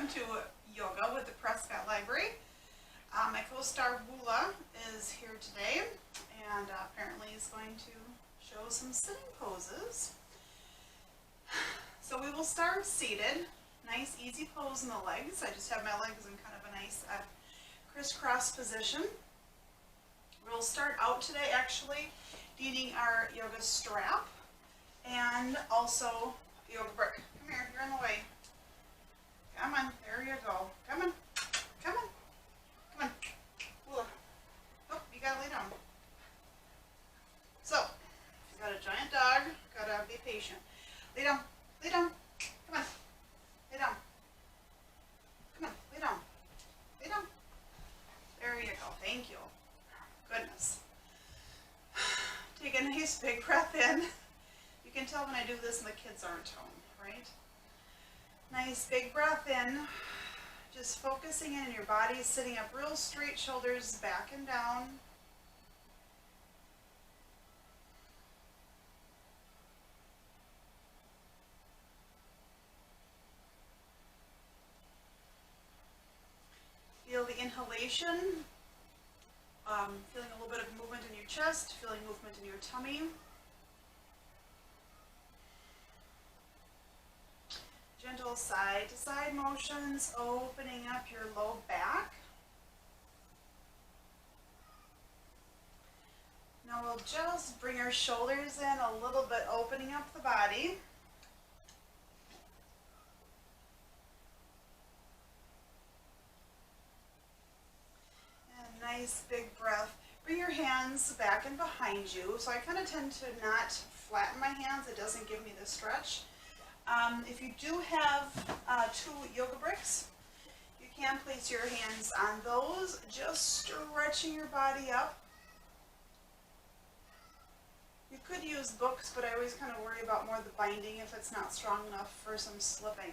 welcome to Yoga with the Prescott Library. My co-star Wula is here today and apparently is going to show some sitting poses. So we will start seated. Nice easy pose in the legs. I just have my legs in kind of a nice crisscross position. We'll start out today actually needing our yoga strap and also yoga brick. Come here, you're in the way. Come on, there you go. Come on, come on, come on. Whoa. Oh, you gotta lay down. So, if you got a giant dog, gotta be patient. Lay down, lay down. Come on, lay down. Come on, lay down, lay down. There you go, thank you. Goodness. Take a nice big breath in. You can tell when I do this and the kids aren't home, right? Nice big breath in. Just focusing in your body, sitting up real straight, shoulders back and down. Feel the inhalation. Feeling a little bit of movement in your chest, feeling movement in your tummy. Gentle side to side motions, opening up your low back. Now we'll just bring our shoulders in a little bit, opening up the body. And nice big breath. Bring your hands back and behind you. So I kind of tend to not flatten my hands. It doesn't give me the stretch. If you do have 2 yoga bricks, you can place your hands on those, just stretching your body up. You could use books, but I always kind of worry about more the binding if it's not strong enough for some slipping.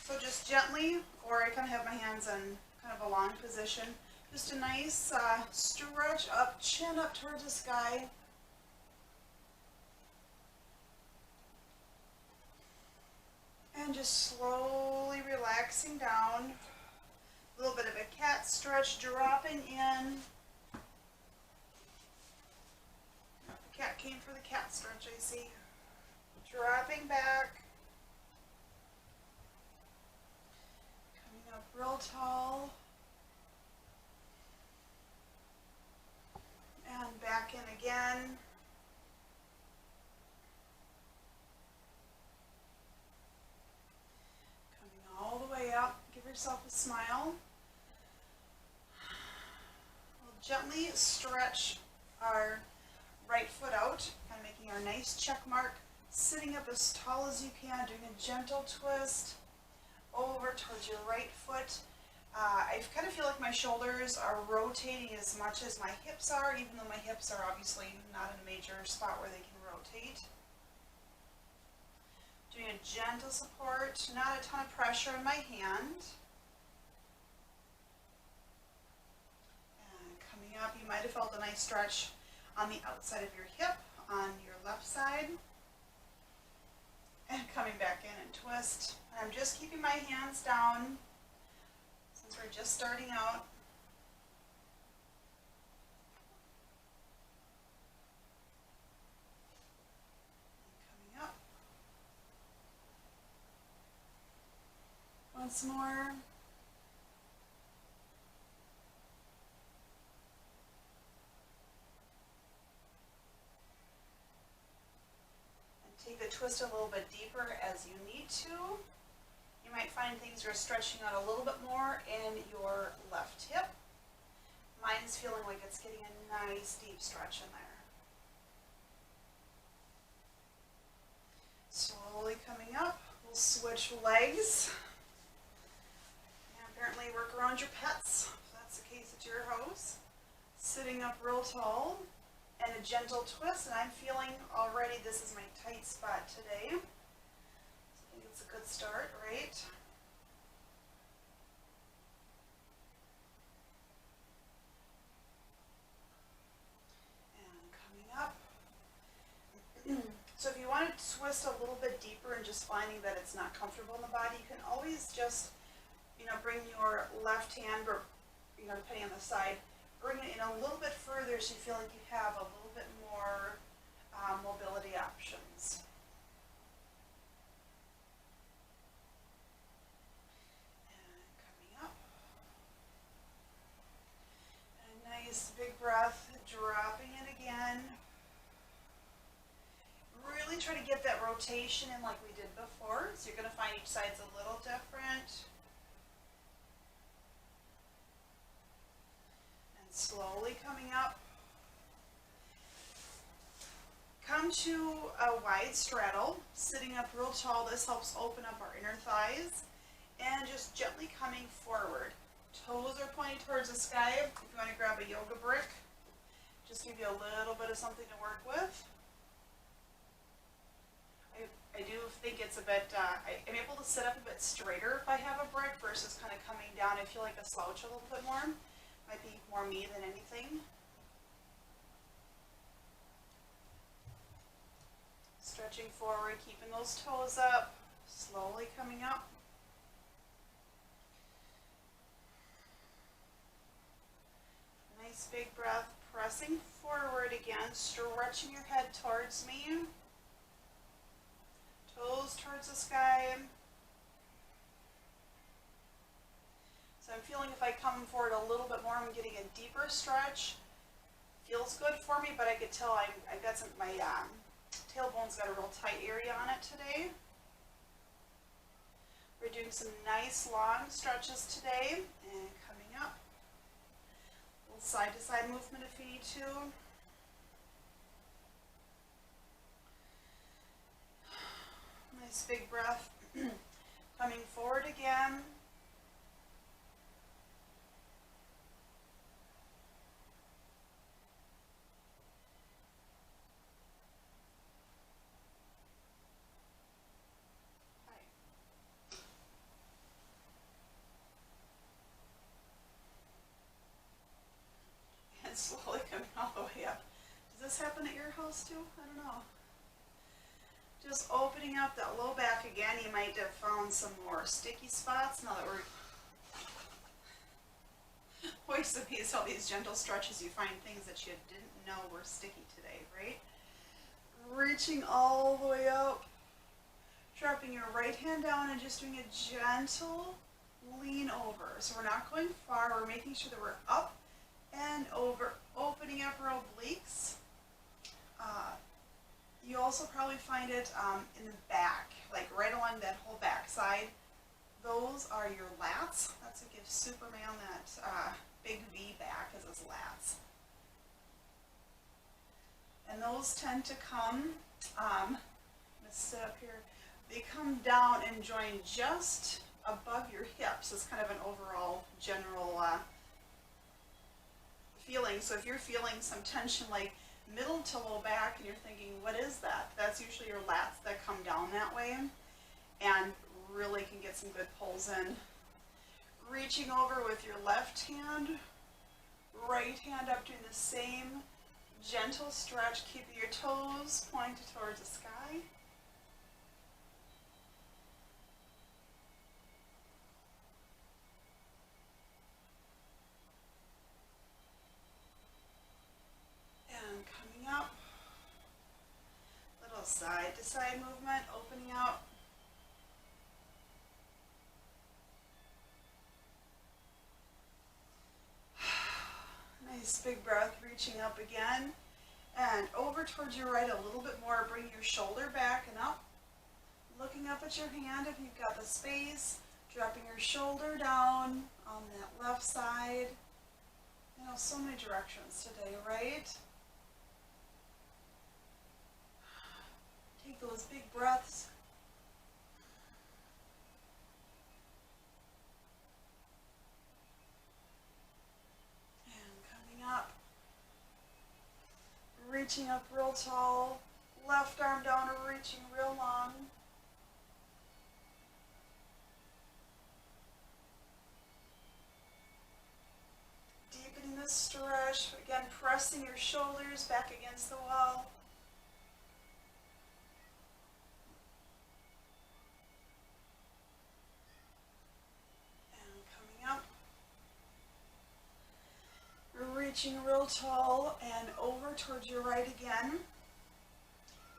So just gently, or I kind of have my hands in kind of a long position. Just a nice stretch up, chin up towards the sky. And just slowly relaxing down. A little bit of a cat stretch, dropping in. The cat came for the cat stretch, I see. Dropping back. Coming up real tall. And back in again. All the way up, give yourself a smile. We'll gently stretch our right foot out, kind of making our nice check mark, sitting up as tall as you can, doing a gentle twist over towards your right foot. I kind of feel like my shoulders are rotating as much as my hips are, even though my hips are obviously not in a major spot where they can rotate. Doing a gentle support, not a ton of pressure on my hand. And coming up, you might have felt a nice stretch on the outside of your hip, on your left side. And coming back in and twist. And I'm just keeping my hands down since we're just starting out. Once more. And take the twist a little bit deeper as you need to. You might find things are stretching out a little bit more in your left hip. Mine's feeling like it's getting a nice deep stretch in there. Slowly coming up, we'll switch legs. Apparently work around your pets, if that's the case at your house. Sitting up real tall and a gentle twist, and I'm feeling already this is my tight spot today. So I think it's a good start, right? And coming up. So if you want to twist a little bit deeper and just finding that it's not comfortable in the body, you can always just bring your left hand, or, depending on the side, bring it in a little bit further so you feel like you have a little bit more mobility options. And coming up. And a nice big breath, dropping it again. Really try to get that rotation in like we did before. So you're going to find each side's a little different. And slowly coming up. Come to a wide straddle, sitting up real tall. This helps open up our inner thighs. And just gently coming forward. Toes are pointing towards the sky. If you want to grab a yoga brick, just give you a little bit of something to work with. I do think it's a bit, I'm able to sit up a bit straighter if I have a brick versus kind of coming down. I feel like a slouch a little bit more. Might be more me than anything. Stretching forward, keeping those toes up, slowly coming up. Nice big breath, pressing forward again, stretching your head towards me. Toes towards the sky. So I'm feeling if I come forward a little bit more, I'm getting a deeper stretch. Feels good for me, but I could tell I've got my tailbone's got a real tight area on it today. We're doing some nice long stretches today, and coming up. A little side to side movement if you need to. Nice big breath. Coming forward again. And slowly coming all the way up. Does this happen at your house too? I don't know. Just opening up that low back again. You might have found some more sticky spots now that we're always amazed all these gentle stretches. You find things that you didn't know were sticky today, right? Reaching all the way up, dropping your right hand down and just doing a gentle lean over. So we're not going far. We're making sure that we're up and over, opening up our obliques. You also probably find it in the back, like right along that whole back side. Those are your lats. That's what gives Superman that big V back, is his lats. And those tend to come, I'm going to sit up here, they come down and join just above your hips. It's kind of an overall general feeling. So if you're feeling some tension like middle to low back and you're thinking, what is that? That's usually your lats that come down that way and really can get some good pulls in. Reaching over with your left hand, right hand up, doing the same gentle stretch, keeping your toes pointed towards the sky. And coming up, little side to side movement, opening up. Nice big breath, reaching up again. And over towards your right a little bit more, bring your shoulder back and up. Looking up at your hand if you've got the space, dropping your shoulder down on that left side. You know, so many directions today, right? Take those big breaths. And coming up. Reaching up real tall. Left arm down or reaching real long. Deepening the stretch. Again, pressing your shoulders back against the wall. And reaching real tall and over towards your right again.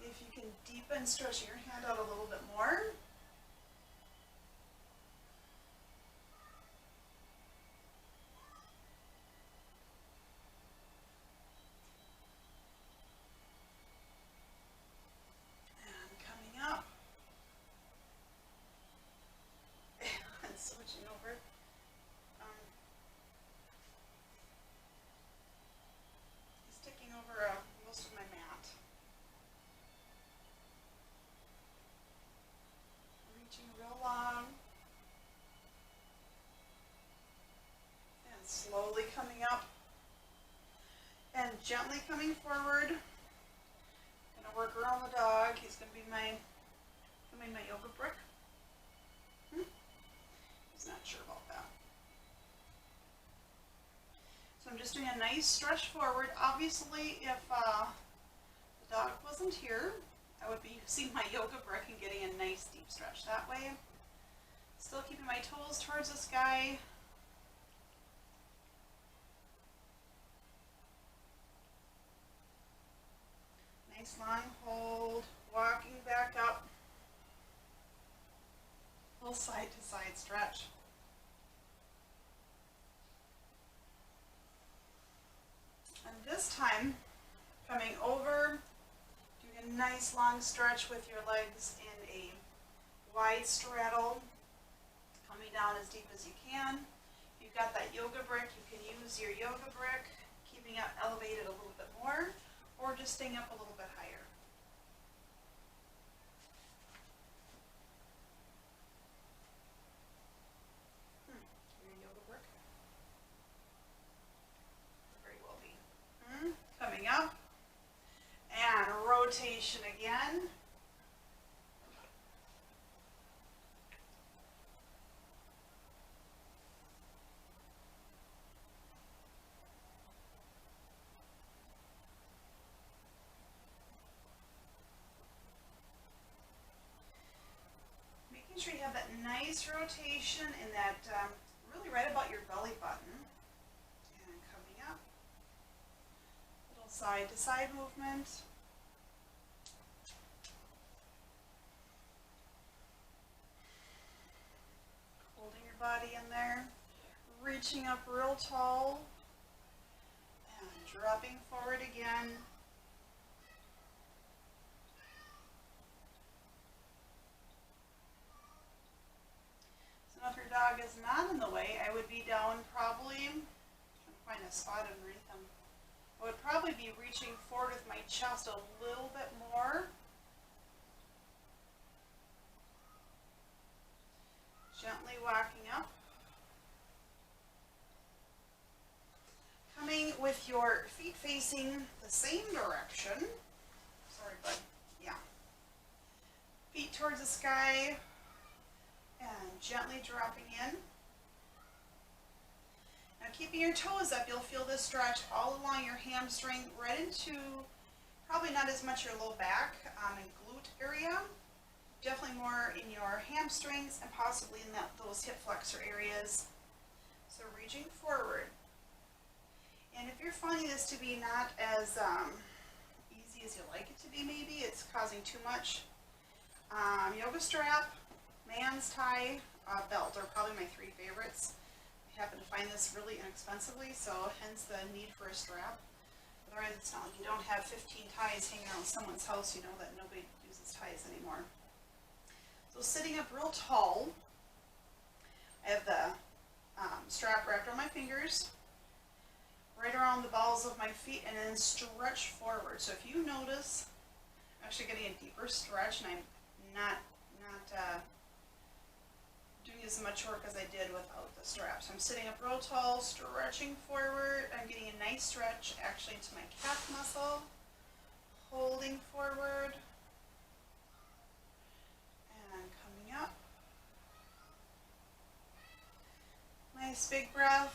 If you can deepen, stretching your hand out a little bit more. And coming up. And switching over. He's taking over most of my mat. Reaching real long. And slowly coming up. And gently coming forward. Gonna work around the dog. He's gonna be my yoga brick. He's not sure about that. So I'm just doing a nice stretch forward. Obviously, if the dog wasn't here, I would be using my yoga brick and getting a nice deep stretch that way. Still keeping my toes towards the sky. Nice long hold, walking back up. Little side to side stretch. And this time, coming over, doing a nice long stretch with your legs in a wide straddle, coming down as deep as you can. If you've got that yoga brick, you can use your yoga brick, keeping it elevated a little bit more, or just staying up a little bit higher. Your yoga brick. Very well be. Coming up, and rotation again. Making sure you have that nice rotation and that really right about your belly button. And coming up, little side to side movement. Holding your body in there, reaching up real tall, and dropping forward again. If your dog is not in the way, I would be down probably, I'm trying to find a spot underneath them. I would probably be reaching forward with my chest a little bit more. Gently walking up. Coming with your feet facing the same direction. Sorry, bud. Yeah. Feet towards the sky. And gently dropping in. Now keeping your toes up, you'll feel this stretch all along your hamstring, right into, probably not as much your low back and glute area, definitely more in your hamstrings and possibly in those hip flexor areas. So reaching forward. And if you're finding this to be not as easy as you like it to be, maybe it's causing too much, yoga strap, man's tie, belt are probably my three favorites. I happen to find this really inexpensively, so hence the need for a strap. Otherwise, it's not like you don't have 15 ties hanging around someone's house, you know that nobody uses ties anymore. So sitting up real tall, I have the strap wrapped around my fingers, right around the balls of my feet, and then stretch forward. So if you notice, I'm actually getting a deeper stretch, and I'm not doing as much work as I did without the strap. So I'm sitting up real tall, stretching forward. I'm getting a nice stretch actually into my calf muscle, holding forward, and coming up. Nice big breath.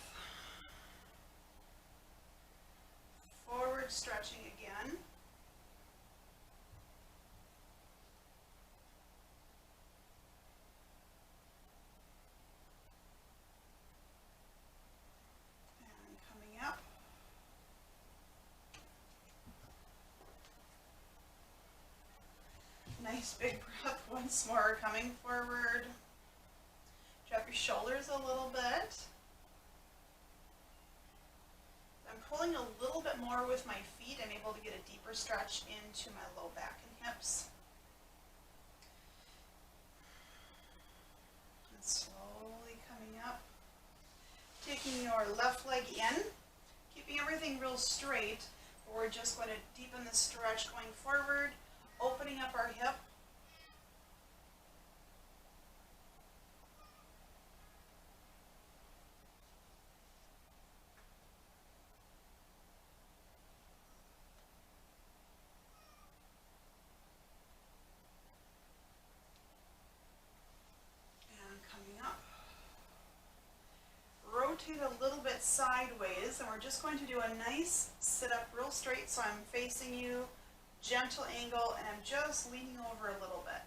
Forward stretching again. And coming up. Nice big breath once more, coming forward. Drop your shoulders a little bit. I'm pulling a little bit more with my feet. I'm able to get a deeper stretch into my low back and hips. And slowly coming up. Taking your left leg in, keeping everything real straight, but we're just going to deepen the stretch going forward, opening up our hip. Rotate a little bit sideways, and we're just going to do a nice sit up real straight, so I'm facing you, gentle angle, and I'm just leaning over a little bit.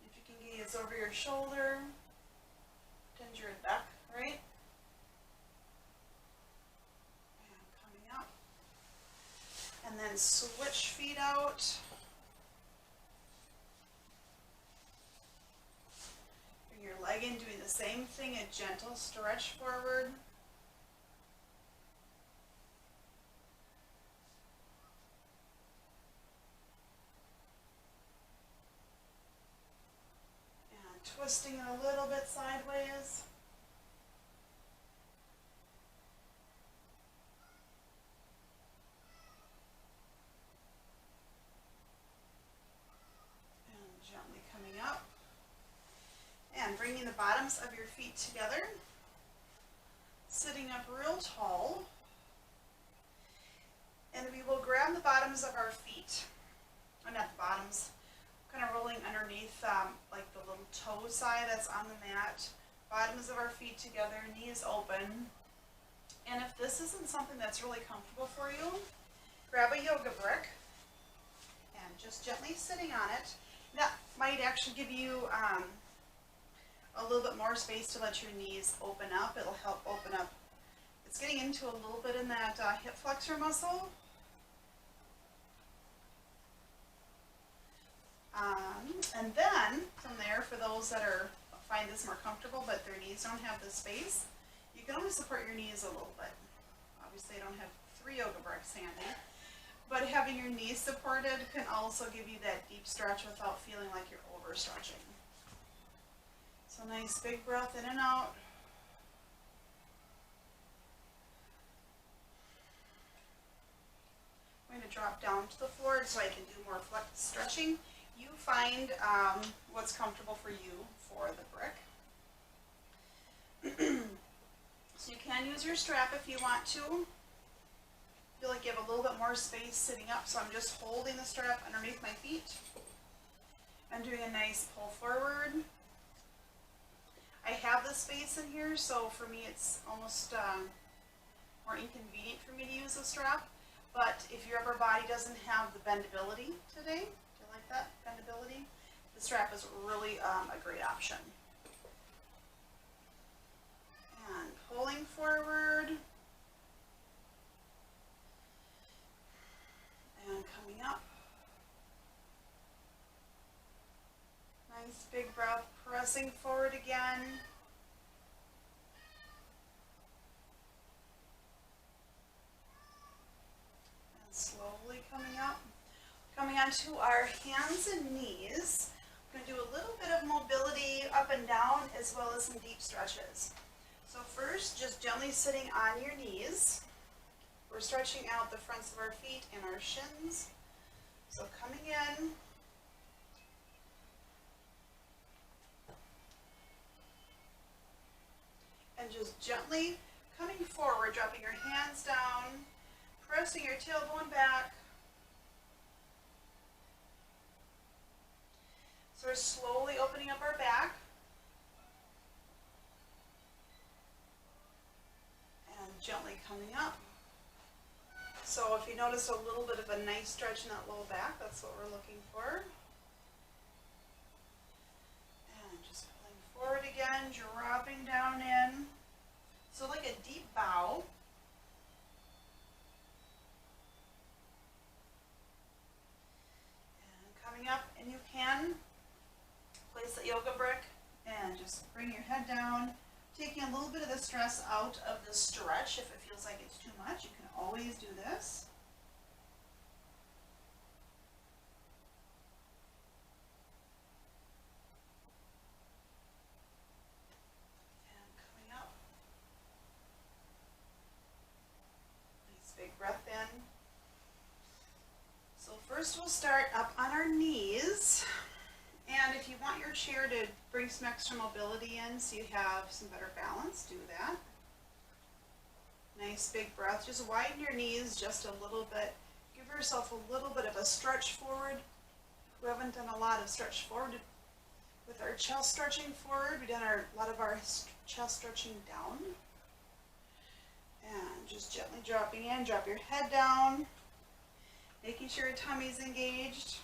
If you can gaze over your shoulder, pretend you're a duck, right? And coming up. And then switch feet out. Your leg in, doing the same thing, a gentle stretch forward. And twisting it a little bit sideways. And gently coming up. And bringing the bottoms of your feet together, sitting up real tall, and we will grab the bottoms of our feet, or not the bottoms, kind of rolling underneath like the little toe side that's on the mat, bottoms of our feet together, knees open. And if this isn't something that's really comfortable for you, grab a yoga brick and just gently sitting on it. That might actually give you a little bit more space to let your knees open up. It'll help open up. It's getting into a little bit in that hip flexor muscle. And then from there, for those that find this more comfortable but their knees don't have the space, you can always support your knees a little bit. Obviously I don't have 3 yoga bricks handy, but having your knees supported can also give you that deep stretch without feeling like you're overstretching. So nice big breath in and out. I'm going to drop down to the floor so I can do more flex stretching. You find what's comfortable for you for the brick. So you can use your strap if you want to. Feel like you have a little bit more space sitting up, so I'm just holding the strap underneath my feet and doing a nice pull forward. I have the space in here, so for me it's almost more inconvenient for me to use a strap. But if your upper body doesn't have the bendability today, do you like that, bendability? The strap is really a great option. And pulling forward. And coming up. Nice big breath, pressing forward again. And slowly coming up. Coming onto our hands and knees. We're going to do a little bit of mobility up and down as well as some deep stretches. So first, just gently sitting on your knees. We're stretching out the fronts of our feet and our shins. So coming in. And just gently coming forward, dropping your hands down, pressing your tailbone back. So we're slowly opening up our back. And gently coming up. So if you notice a little bit of a nice stretch in that low back, that's what we're looking for. And just pulling forward again, dropping down in. So like a deep bow. just bring your head down, taking a little bit of the stress out of the stretch. If it feels like it's too much, you can always do this. And coming up. Nice big breath in. So first we'll start up on our knees. And if you want your chair to bring some extra mobility in so you have some better balance, do that. Nice big breath. Just widen your knees just a little bit. Give yourself a little bit of a stretch forward. We haven't done a lot of stretch forward with our chest stretching forward. We've done a lot of our chest stretching down. And just gently dropping in. Drop your head down. Making sure your tummy's engaged.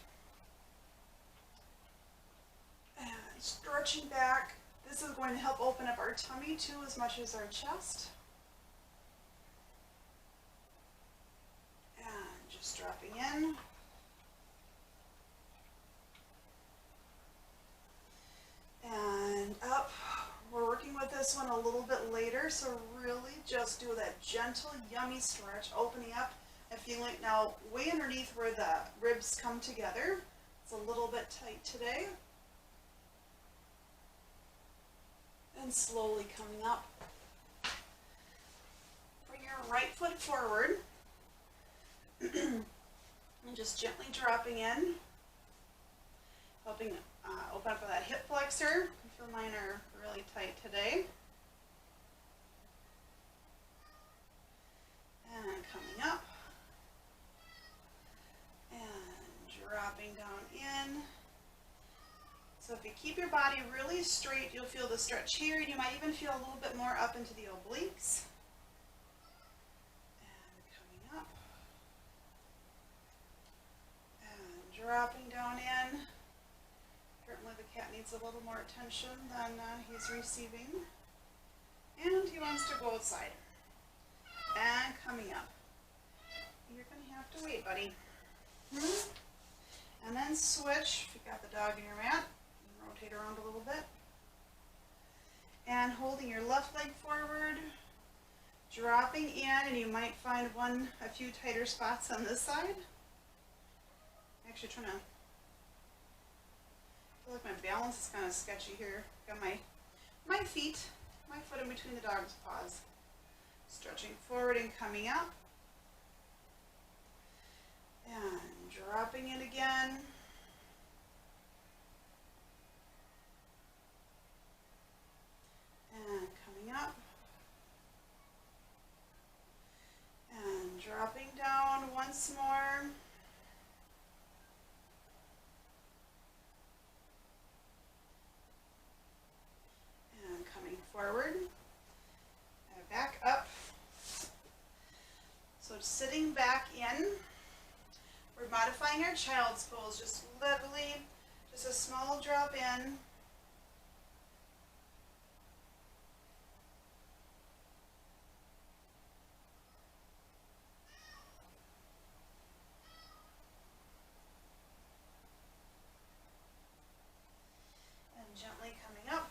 And stretching back. This is going to help open up our tummy too as much as our chest. And just dropping in. And up. We're working with this one a little bit later, so really just do that gentle, yummy stretch, opening up. I feel like now way underneath where the ribs come together. It's a little bit tight today. And slowly coming up. Bring your right foot forward. And just gently dropping in. Helping open up that hip flexor. I feel mine are really tight today. And coming up. And dropping down in. So if you keep your body really straight, you'll feel the stretch here, and you might even feel a little bit more up into the obliques. And coming up. And dropping down in. Certainly the cat needs a little more attention than he's receiving. And he wants to go outside. And coming up. You're going to have to wait, buddy. And then switch, if you got the dog in your mat, rotate around a little bit. And holding your left leg forward, dropping in, and you might find a few tighter spots on this side. Actually trying to, I feel like my balance is kind of sketchy here. Got my feet, my foot in between the dog's paws. Stretching forward and coming up. And dropping in again. And coming up. And dropping down once more. And coming forward. And back up. So sitting back in. We're modifying our child's pose, just lightly, just a small drop in. And gently coming up.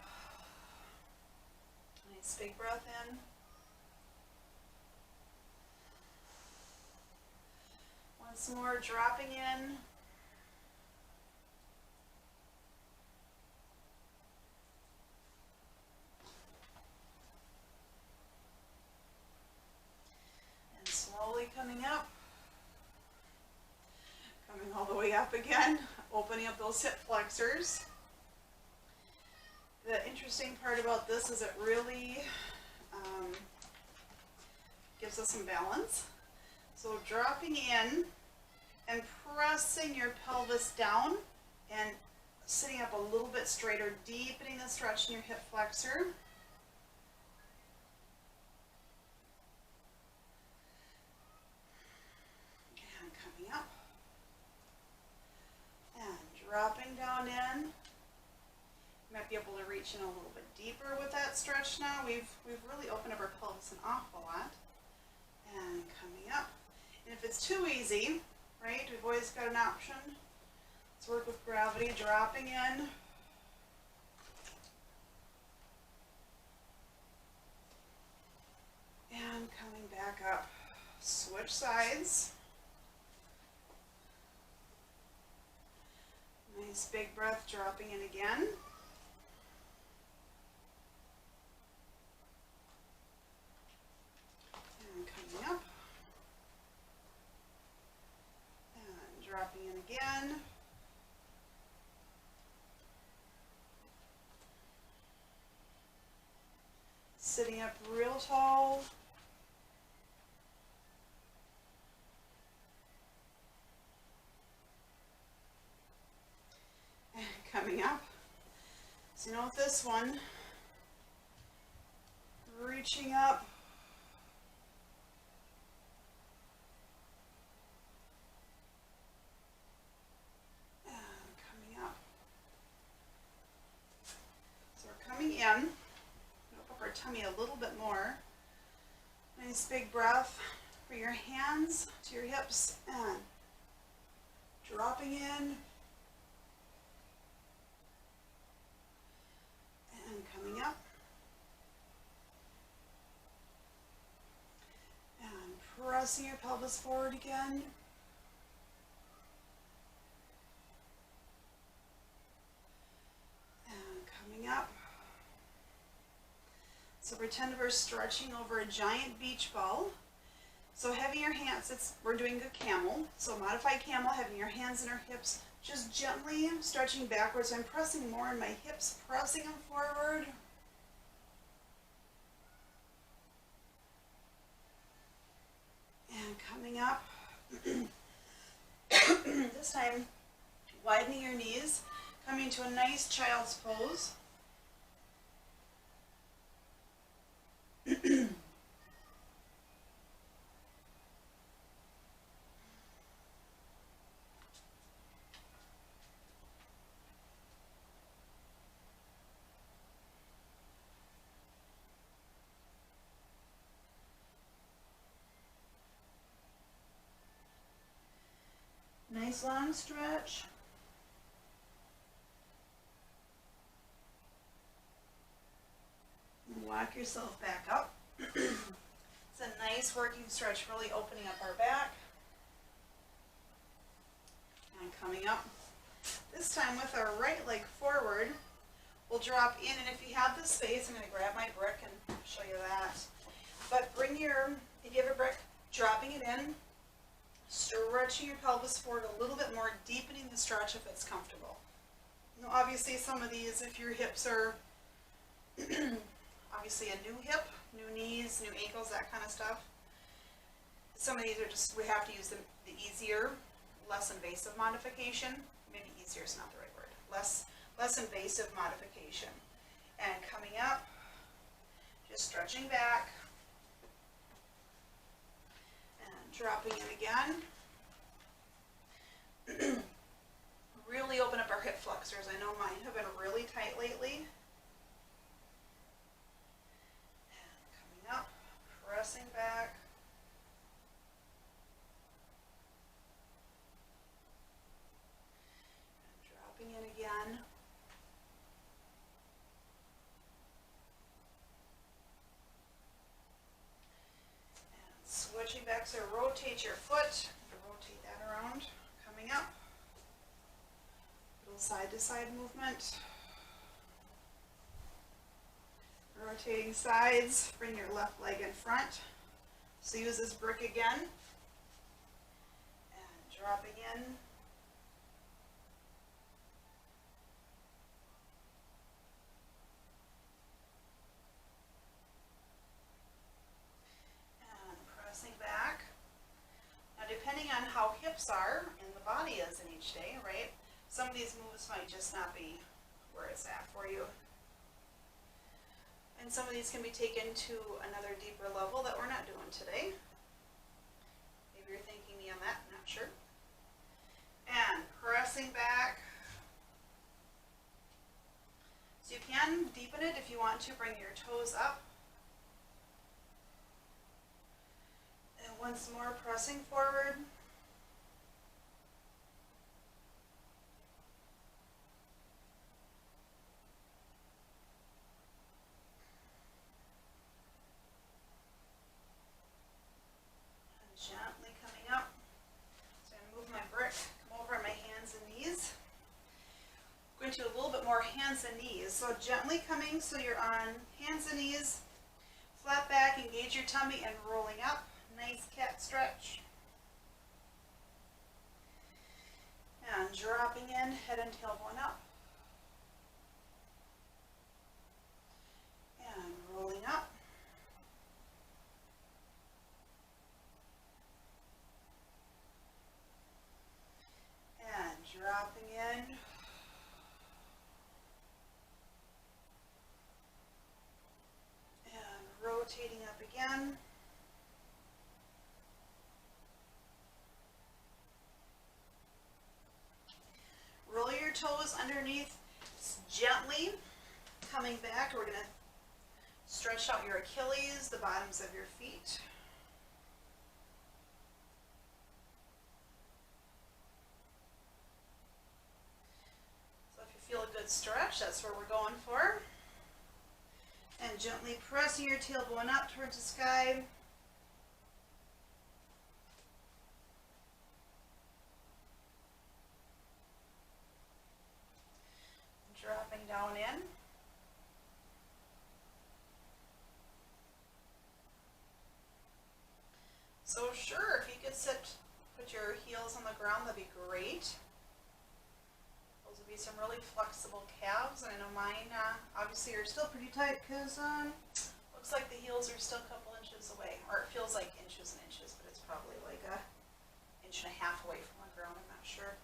Nice big breath in. Once more, dropping in. And slowly coming up. Coming all the way up again, opening up those hip flexors. The interesting part about this is it really gives us some balance. So dropping in and pressing your pelvis down and sitting up a little bit straighter, deepening the stretch in your hip flexor. And coming up. And dropping down in. You might be able to reach in a little bit deeper with that stretch now. We've really opened up our pelvis an awful lot. And coming up. And if it's too easy, right, we've always got an option. Let's work with gravity, dropping in. And coming back up. Switch sides. Nice big breath, dropping in again. And coming up. And dropping in again. Sitting up real tall. And coming up. So with this one, reaching up. And coming up. So we're coming in. Up our tummy a little bit more. Nice big breath. Bring your hands to your hips and dropping in. And coming up. And pressing your pelvis forward again. And coming up. So pretend we're stretching over a giant beach ball. So having your hands, we're doing a camel. So modified camel, having your hands in our hips, just gently stretching backwards. I'm pressing more in my hips, pressing them forward. And coming up. This time, widening your knees, coming to a nice child's pose. Nice long stretch. Walk yourself back up. It's a nice working stretch, really opening up our back. And coming up. This time with our right leg forward, we'll drop in, and if you have the space, I'm going to grab my brick and show you that. But if you have a brick, dropping it in, stretching your pelvis forward a little bit more, deepening the stretch if it's comfortable. Now obviously some of these, if your hips are obviously a new hip, new knees, new ankles, that kind of stuff. Some of these are just, we have to use the easier, less invasive modification. Maybe easier is not the right word. Less invasive modification. And coming up, just stretching back. And dropping in again. Really open up our hip flexors. I know mine have been really tight lately. And coming up, pressing back. And dropping in again. And switching back, so rotate your foot. Rotate that around. Coming up. Little side to side movement. Rotating sides, bring your left leg in front. So use this brick again. And dropping in. And pressing back. Now depending on how hips are and the body is in each day, right? Some of these moves might just not be where it's at for you. And some of these can be taken to another deeper level that we're not doing today. Maybe you're thanking me on that, I'm not sure. And pressing back. So you can deepen it if you want to, bring your toes up. And once more, pressing forward. more hands and knees. So gently coming, so you're on hands and knees, flat back, engage your tummy, and rolling up. Nice cat stretch. And dropping in, head and tailbone up. And rolling up. And dropping in. And rotating up again. Roll your toes underneath, gently coming back. We're going to stretch out your Achilles, the bottoms of your feet. So if you feel a good stretch, that's where we're going for. And gently pressing your tailbone up towards the sky. Dropping down in. So sure, if you could put your heels on the ground, that'd be great. Those would be some really flexible calves, and I know mine obviously are still pretty tight because looks like the heels are still a couple inches away, or it feels like inches and inches, but it's probably like a inch and a half away from the ground, I'm not sure.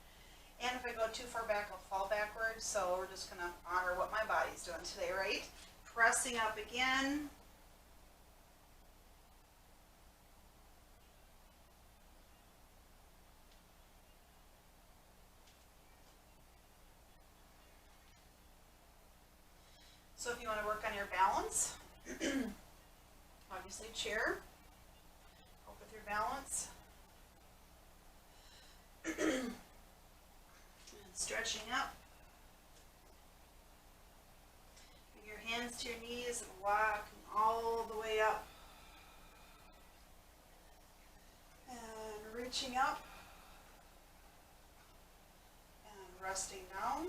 And if I go too far back, I'll fall backwards, so we're just going to honor what my body's doing today, right? Pressing up again. So if you want to work on your balance, obviously chair, help with your balance. And stretching up. Bring your hands to your knees and walk all the way up. And reaching up. And resting down.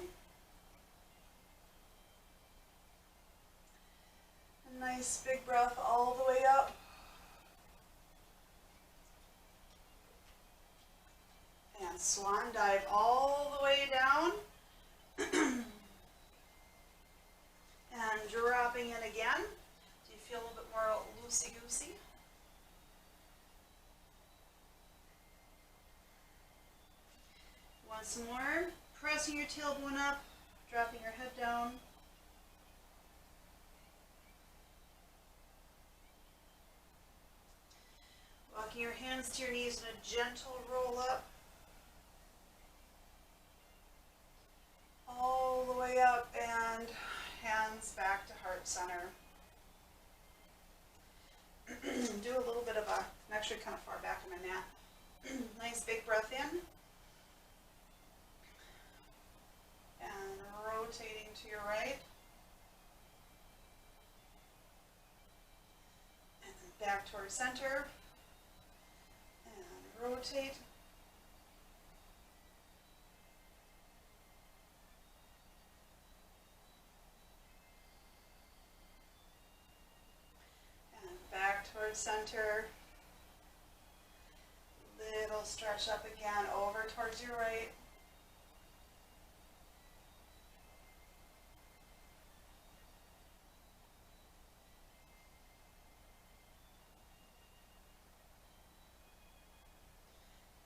A nice big breath all the way up. And swan dive all the way down. And dropping in again. Do you feel a little bit more loosey-goosey? Once more, pressing your tailbone up, dropping your head down. Walking your hands to your knees in a gentle roll up. All the way up and hands back to heart center. Do a little bit of I'm actually kind of far back on my mat. Nice big breath in. And rotating to your right. And then back towards center. And rotate. Back towards center. Little stretch up again, over towards your right.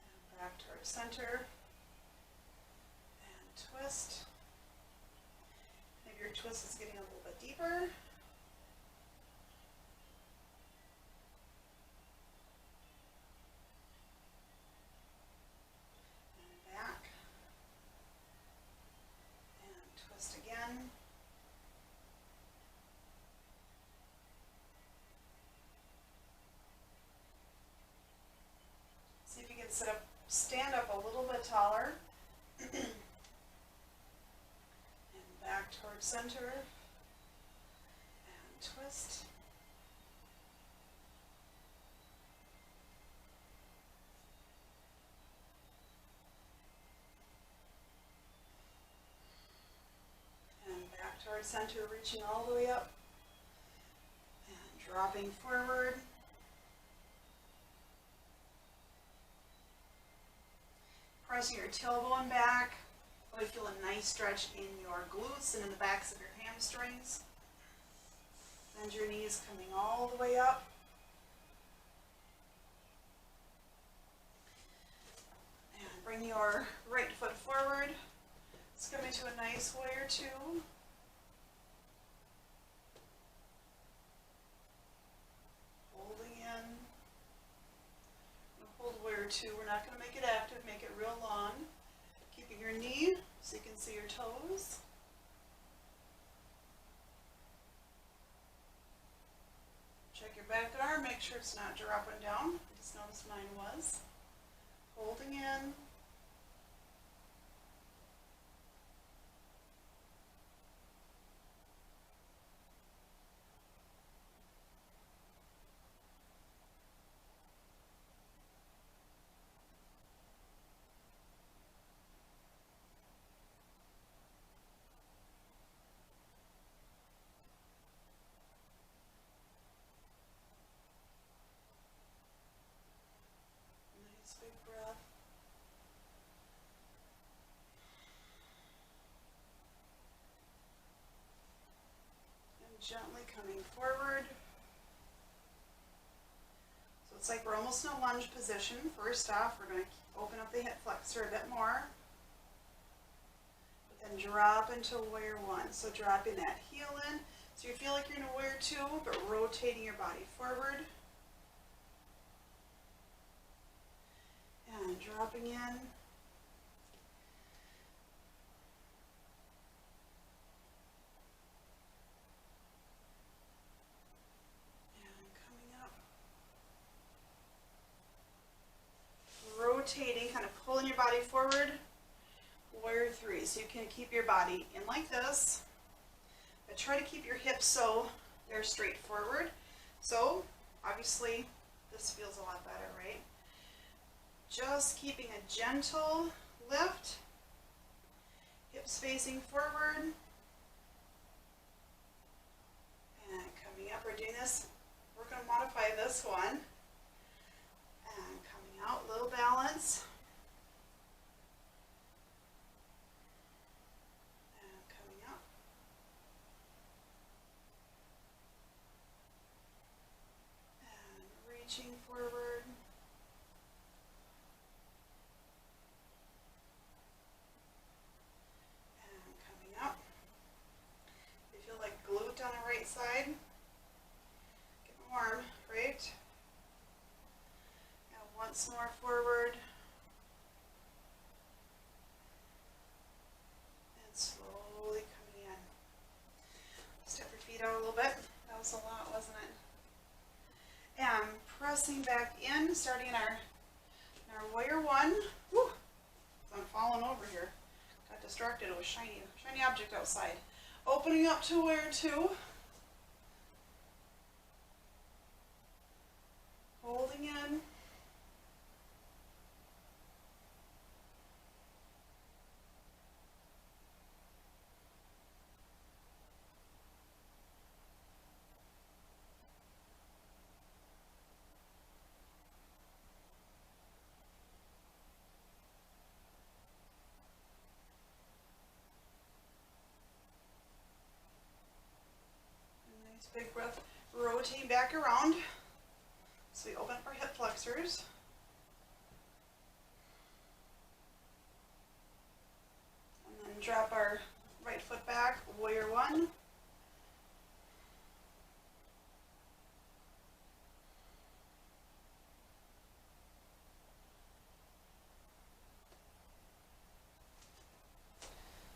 And back towards center. And twist. Maybe your twist is getting a little bit deeper. Again. See if you can stand up a little bit taller. And back towards center. And twist. towards center, reaching all the way up and dropping forward. Pressing your tailbone back. Really feel a nice stretch in your glutes and in the backs of your hamstrings. Bend your knees coming all the way up. And bring your right foot forward. Let's come into a nice warrior two. Holding in. Hold warrior two. We're not going to make it active, make it real long. Keeping your knee so you can see your toes. Check your back arm, make sure it's not dropping down. I just noticed mine was. Holding in. Nice big breath. And gently coming forward. So it's like we're almost in a lunge position. First off, we're going to open up the hip flexor a bit more. But then drop into warrior one. So dropping that heel in. So you feel like you're in a warrior two, but rotating your body forward. And dropping in. Rotating, kind of pulling your body forward, warrior three. So you can keep your body in like this, but try to keep your hips so they're straight forward. So obviously this feels a lot better, right? Just keeping a gentle lift, hips facing forward, and coming up. We're doing this, we're going to modify this one. And coming out, little balance. And coming up. And reaching forward. And coming up. You feel like glute on the right side. Get warm, right? Once more forward, and slowly coming in. Step your feet out a little bit. That was a lot, wasn't it? And pressing back in, starting in our warrior one. Whew, I'm falling over here. Got distracted. It was shiny object outside. Opening up to warrior two. Holding in. Big breath, rotating back around. So we open up our hip flexors. And then drop our right foot back, warrior one.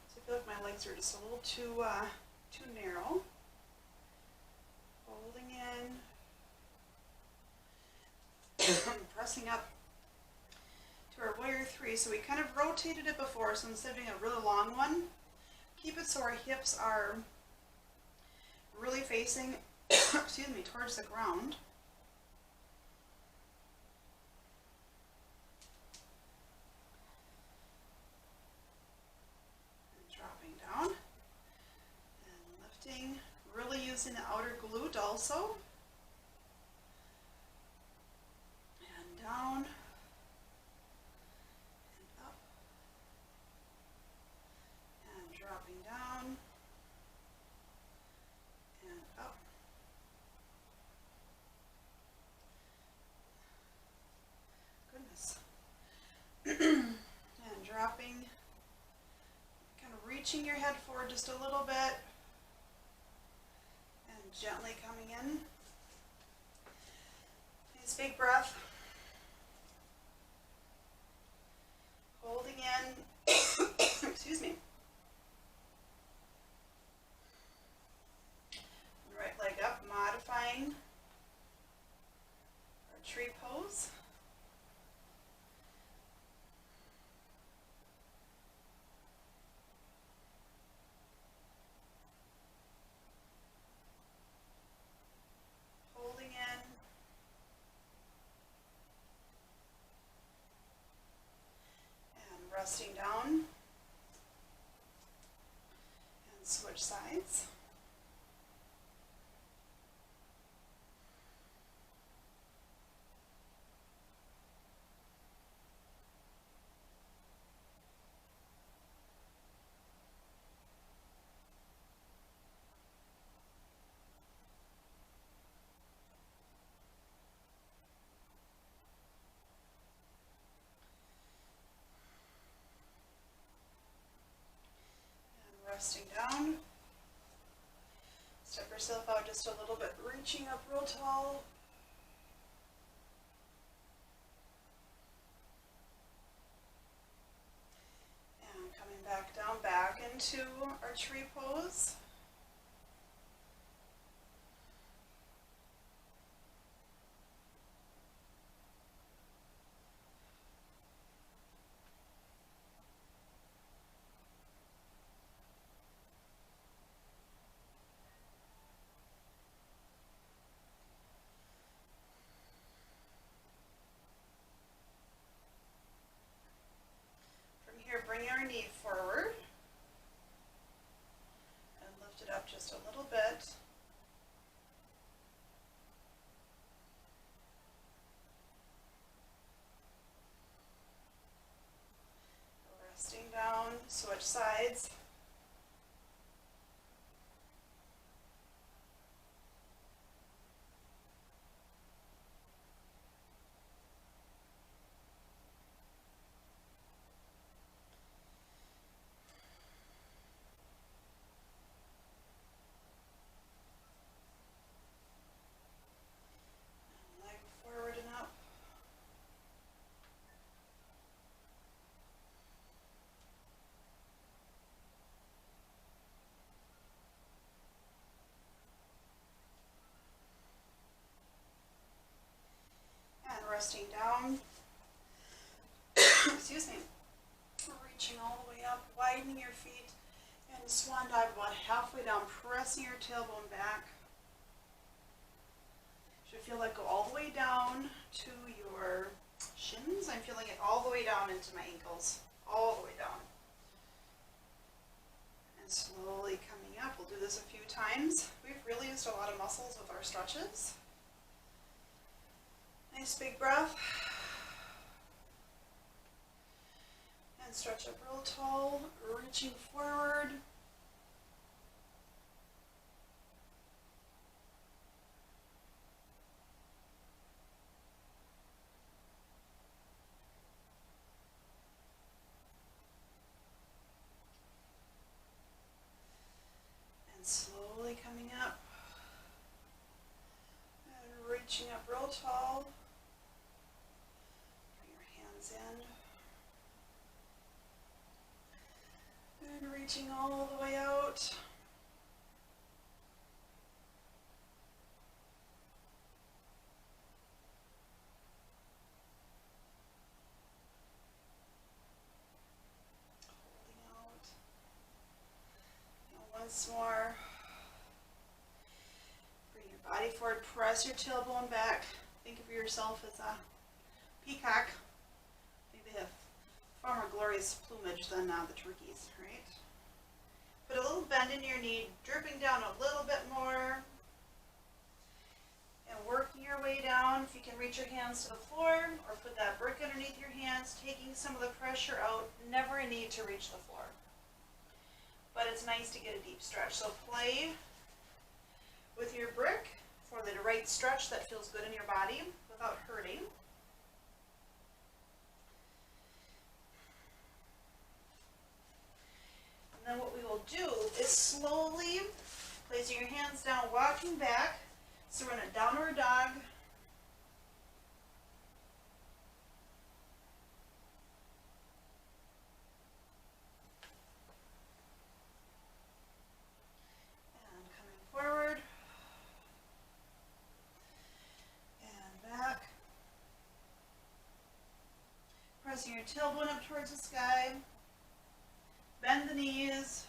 So I feel like my legs are just a little too narrow. Holding in, pressing up to our warrior three. So we kind of rotated it before, so instead of doing a really long one, keep it so our hips are really facing, excuse me, towards the ground. And dropping down. And balancing the outer glute also. And down. And up. And dropping down. And up. Goodness. And dropping. Kind of reaching your head forward just a little bit. And gently coming in. Nice big breath. Holding in. Excuse me. Right leg up, modifying our tree pose. Holding in. And resting down. And switch sides. Resting down. Step yourself out just a little bit, reaching up real tall. And coming back down, back into our tree pose. Bring your knee forward and lift it up just a little bit. Resting down, switch sides. Resting down, excuse me, reaching all the way up, widening your feet, and swan dive about halfway down, pressing your tailbone back. Should feel like go all the way down to your shins. I'm feeling it all the way down into my ankles, all the way down. And slowly coming up, we'll do this a few times. We've really used a lot of muscles with our stretches. Nice big breath. And stretch up real tall, reaching forward. And slowly coming up. And reaching up real tall. In. And reaching all the way out. Holding out. And once more. Bring your body forward, press your tailbone back. Think of yourself as a peacock. They have far more glorious plumage than the turkeys, right? Put a little bend in your knee, drooping down a little bit more, And working your way down, if you can reach your hands to the floor or put that brick underneath your hands, taking some of the pressure out, never a need to reach the floor. But it's nice to get a deep stretch. So play with your brick for the right stretch that feels good in your body without hurting. And then what we will do is slowly placing your hands down, walking back. So we're in a downward dog. And coming forward. And back. Pressing your tailbone up towards the sky. Bend the knees.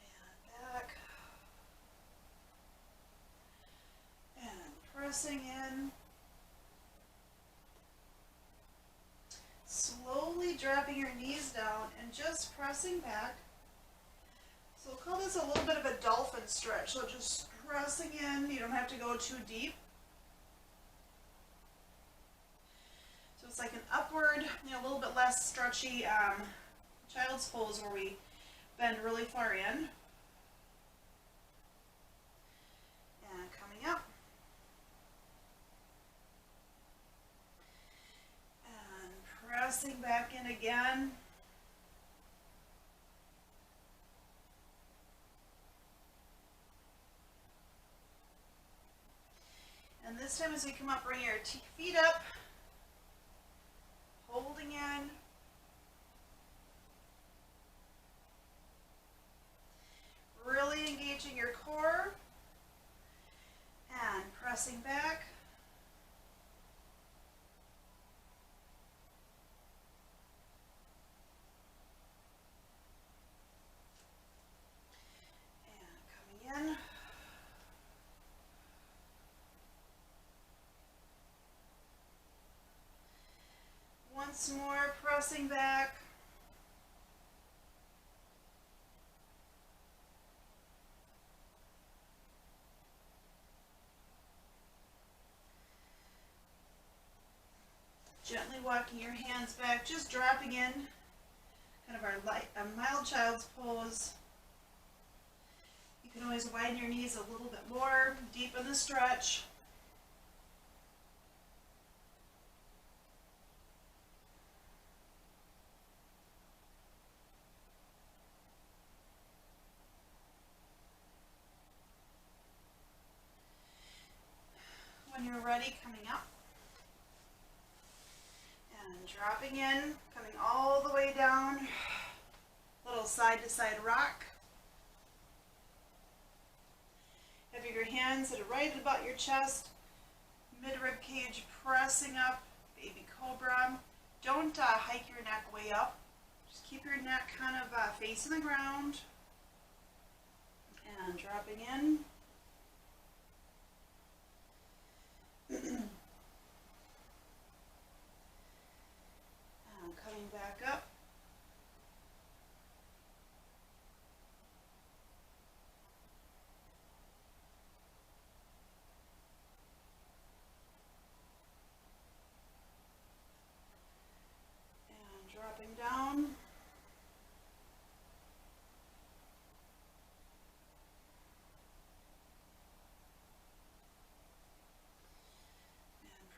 And back. And pressing in. Slowly dropping your knees down and just pressing back. So we'll call this a little bit of a dolphin stretch. So just pressing in. You don't have to go too deep. So it's like an upward, a little bit less stretchy child's pose where we bend really far in. And coming up. And pressing back in again. And this time as we come up, bring your feet up. Holding in. Really engaging your core. And pressing back. And coming in. Once more, pressing back. Gently walking your hands back, just dropping in kind of a mild child's pose. You can always widen your knees a little bit more, deepen the stretch. When you're ready, coming up and dropping in, coming all the way down, little side to side rock. Have your hands that are right about your chest, mid-rib cage pressing up, baby cobra. Don't hike your neck way up, just keep your neck kind of facing the ground and dropping in. And coming back up. And dropping down.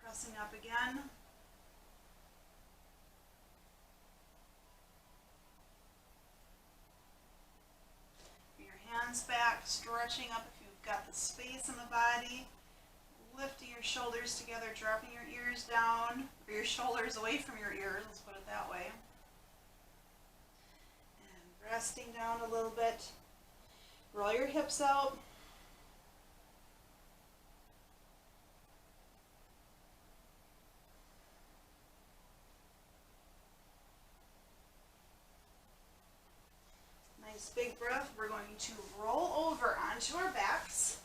Pressing up again. Bring your hands back, stretching up if you've got the space in the body. Lifting your shoulders together, dropping your ears down, or your shoulders away from your ears, let's put it that way. And resting down a little bit. Roll your hips out. Nice big breath. We're going to roll over onto our backs.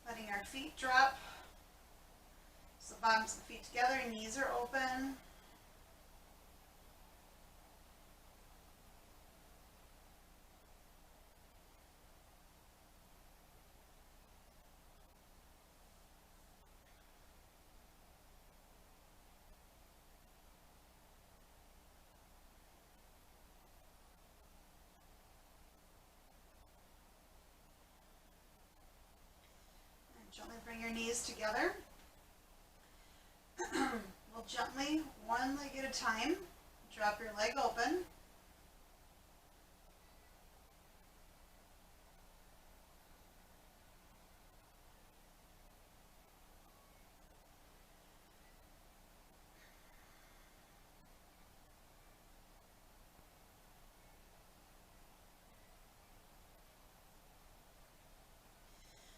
Letting our feet drop. So bottoms of the feet together, knees are open. Gently bring your knees together. We'll gently, one leg at a time, drop your leg open.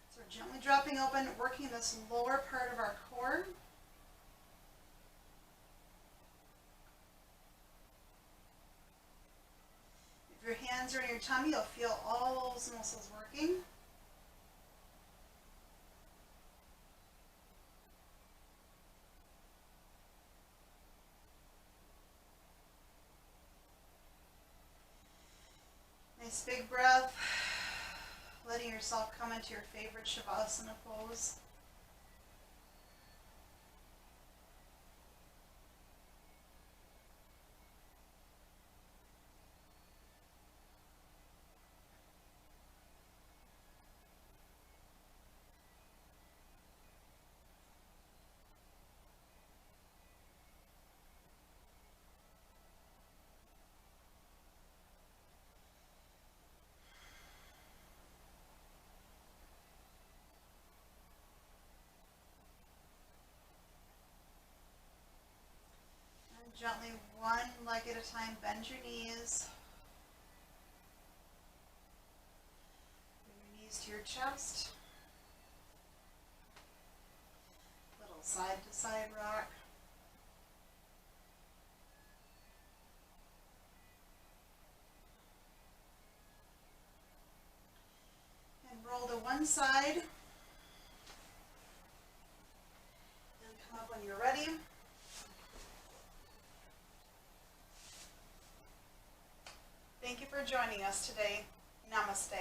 So we're gently dropping open, working this lower part of our core. If your hands are in your tummy, you'll feel all those muscles working. Nice big breath, letting yourself come into your favorite Shavasana pose. Gently, one leg at a time, bend your knees. Bring your knees to your chest. Little side to side rock. And roll to one side. And come up when you're ready. Thank you for joining us today. Namaste.